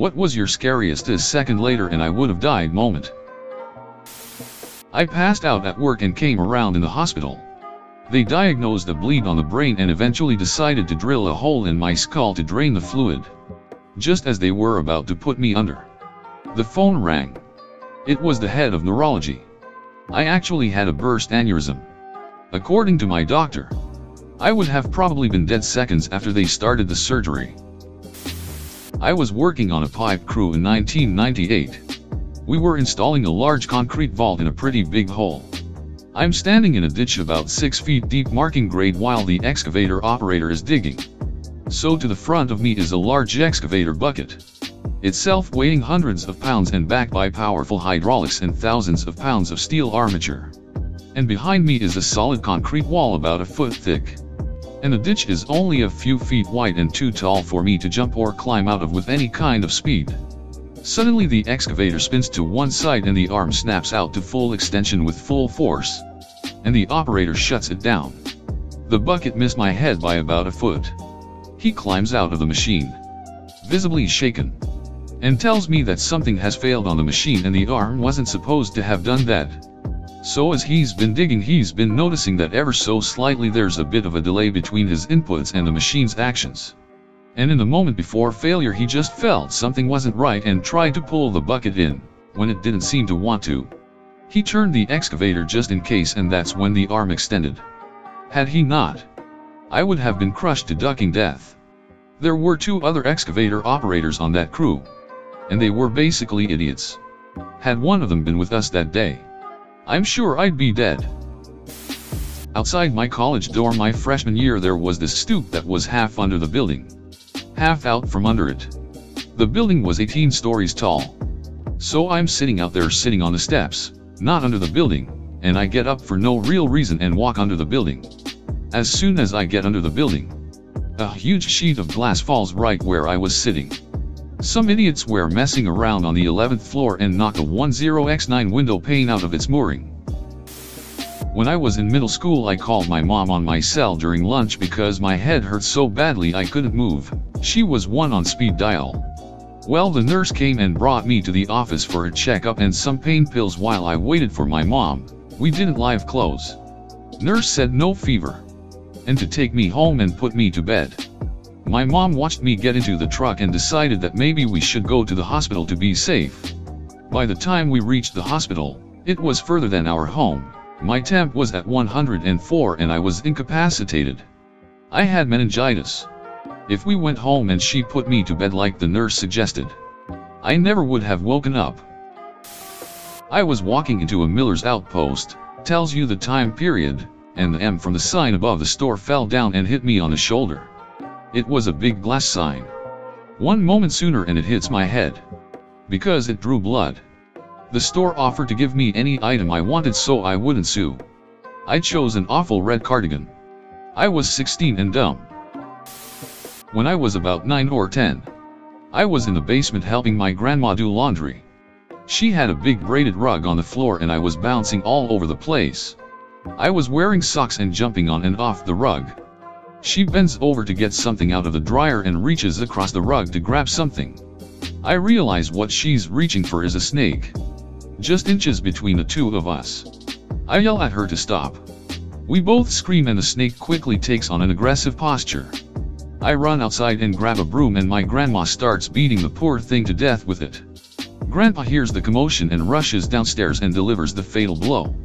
What was your scariest a second later and I would have died moment? I passed out at work and came around in the hospital. They diagnosed a bleed on the brain and eventually decided to drill a hole in my skull to drain the fluid. Just as they were about to put me under, the phone rang. It was the head of neurology. I actually had a burst aneurysm. According to my doctor, I would have probably been dead seconds after they started the surgery. I was working on a pipe crew in 1998. We were installing a large concrete vault in a pretty big hole. I'm standing in a ditch about 6 feet deep marking grade while the excavator operator is digging. So to the front of me is a large excavator bucket, itself weighing hundreds of pounds and backed by powerful hydraulics and thousands of pounds of steel armature. And behind me is a solid concrete wall about a foot thick. And the ditch is only a few feet wide and too tall for me to jump or climb out of with any kind of speed. Suddenly the excavator spins to one side and the arm snaps out to full extension with full force. And the operator shuts it down. The bucket missed my head by about a foot. He climbs out of the machine, visibly shaken, and tells me that something has failed on the machine and the arm wasn't supposed to have done that. So as he's been digging, he's been noticing that ever so slightly there's a bit of a delay between his inputs and the machine's actions. And in the moment before failure he just felt something wasn't right and tried to pull the bucket in, when it didn't seem to want to. He turned the excavator just in case and that's when the arm extended. Had he not, I would have been crushed to ducking death. There were 2 other excavator operators on that crew, and they were basically idiots. Had one of them been with us that day, I'm sure I'd be dead. Outside my college dorm my freshman year there was this stoop that was half under the building, half out from under it. The building was 18 stories tall. So I'm sitting out there sitting on the steps, not under the building, and I get up for no real reason and walk under the building. As soon as I get under the building, a huge sheet of glass falls right where I was sitting. Some idiots were messing around on the 11th floor and knocked a 10x9 window pane out of its mooring. When I was in middle school I called my mom on my cell during lunch because my head hurt so badly I couldn't move. She was one on speed dial. Well, the nurse came and brought me to the office for a checkup and some pain pills while I waited for my mom. We didn't live close. Nurse said no fever, and to take me home and put me to bed. My mom watched me get into the truck and decided that maybe we should go to the hospital to be safe. By the time we reached the hospital, it was further than our home. My temp was at 104 and I was incapacitated. I had meningitis. If we went home and she put me to bed like the nurse suggested, I never would have woken up. I was walking into a Miller's Outpost, tells you the time period, and the M from the sign above the store fell down and hit me on the shoulder. It was a big glass sign. One moment sooner and it hits my head, because it drew blood. The store offered to give me any item I wanted so I wouldn't sue. I chose an awful red cardigan. I was 16 and dumb. When I was about 9 or 10, I was in the basement helping my grandma do laundry. She had a big braided rug on the floor and I was bouncing all over the place. I was wearing socks and jumping on and off the rug. She bends over to get something out of the dryer and reaches across the rug to grab something. I realize what she's reaching for is a snake, just inches between the 2 of us. I yell at her to stop. We both scream and the snake quickly takes on an aggressive posture. I run outside and grab a broom and my grandma starts beating the poor thing to death with it. Grandpa hears the commotion and rushes downstairs and delivers the fatal blow.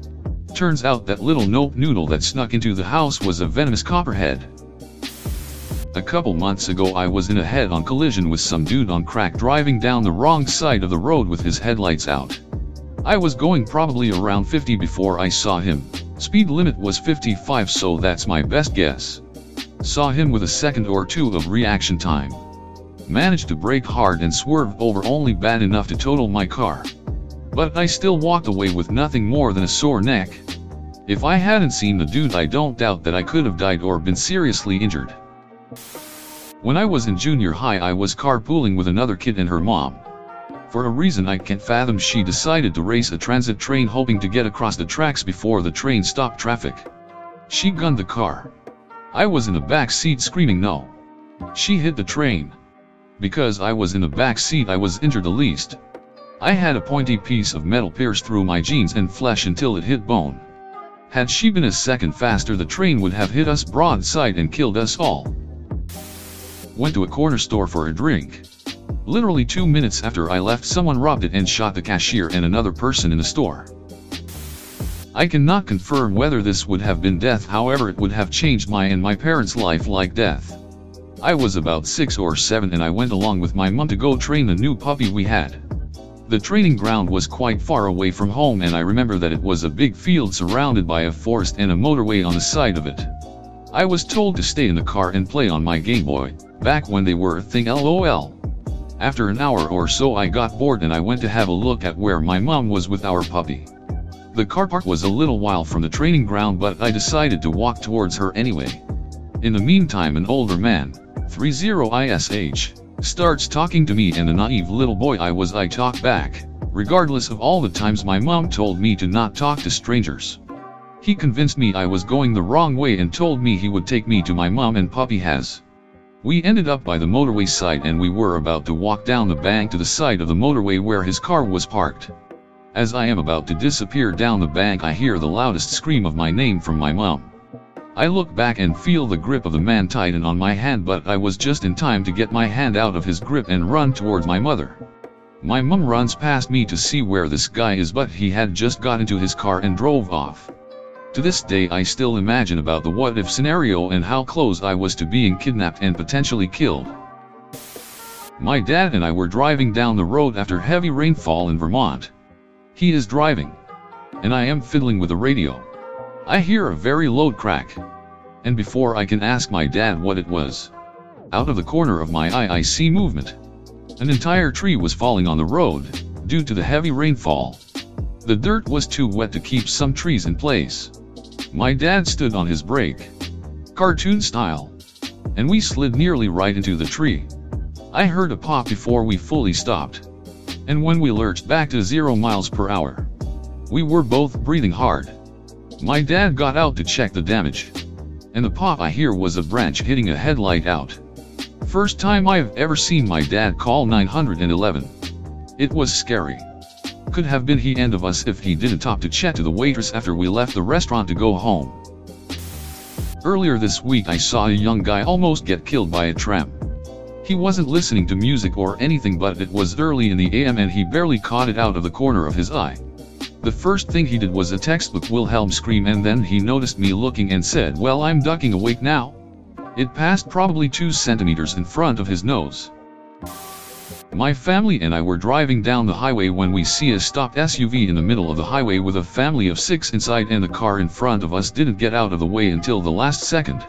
Turns out that little nope noodle that snuck into the house was a venomous copperhead. A couple months ago I was in a head-on collision with some dude on crack driving down the wrong side of the road with his headlights out. I was going probably around 50 before I saw him. Speed limit was 55, so that's my best guess. Saw him with a second or 2 of reaction time. Managed to brake hard and swerved over only bad enough to total my car. But I still walked away with nothing more than a sore neck. If I hadn't seen the dude I don't doubt that I could have died or been seriously injured. When I was in junior high I was carpooling with another kid and her mom. For a reason I can't fathom she decided to race a transit train hoping to get across the tracks before the train stopped traffic. She gunned the car. I was in the back seat screaming no. She hit the train. Because I was in the back seat, I was injured the least. I had a pointy piece of metal pierced through my jeans and flesh until it hit bone. Had she been a second faster, the train would have hit us broadside and killed us all. Went to a corner store for a drink. Literally 2 minutes after I left, someone robbed it and shot the cashier and another person in the store. I cannot confirm whether this would have been death, however it would have changed my and my parents' life like death. I was about 6 or 7 and I went along with my mum to go train the new puppy we had. The training ground was quite far away from home, and I remember that it was a big field surrounded by a forest and a motorway on the side of it. I was told to stay in the car and play on my Game Boy, back when they were a thing, lol. After an hour or so I got bored and I went to have a look at where my mom was with our puppy. The car park was a little while from the training ground, but I decided to walk towards her anyway. In the meantime, an older man, 30ish, starts talking to me, and the naive little boy I talk back, regardless of all the times my mom told me to not talk to strangers. He convinced me I was going the wrong way and told me he would take me to my mom and puppy has. We ended up by the motorway side and we were about to walk down the bank to the side of the motorway where his car was parked. As I am about to disappear down the bank, I hear the loudest scream of my name from my mom. I look back and feel the grip of the man tighten on my hand, but I was just in time to get my hand out of his grip and run towards my mother. My mum runs past me to see where this guy is, but he had just got into his car and drove off. To this day I still imagine about the what if scenario and how close I was to being kidnapped and potentially killed. My dad and I were driving down the road after heavy rainfall in Vermont. He is driving, and I am fiddling with the radio. I hear a very loud crack, and before I can ask my dad what it was, out of the corner of my eye I see movement. An entire tree was falling on the road, due to the heavy rainfall. The dirt was too wet to keep some trees in place. My dad stood on his brake, cartoon style, and we slid nearly right into the tree. I heard a pop before we fully stopped, and when we lurched back to 0 miles per hour, we were both breathing hard. My dad got out to check the damage, and the pop I hear was a branch hitting a headlight out. First time I've ever seen my dad call 911. It was scary. Could have been the end of us if he didn't talk to chat to the waitress after we left the restaurant to go home. Earlier this week I saw a young guy almost get killed by a tram. He wasn't listening to music or anything, but it was early in the AM and he barely caught it out of the corner of his eye. The first thing he did was a textbook Wilhelm scream, and then he noticed me looking and said, "Well, I'm ducking awake now." It passed probably 2 centimeters in front of his nose. My family and I were driving down the highway when we see a stopped SUV in the middle of the highway with a family of 6 inside, and the car in front of us didn't get out of the way until the last second.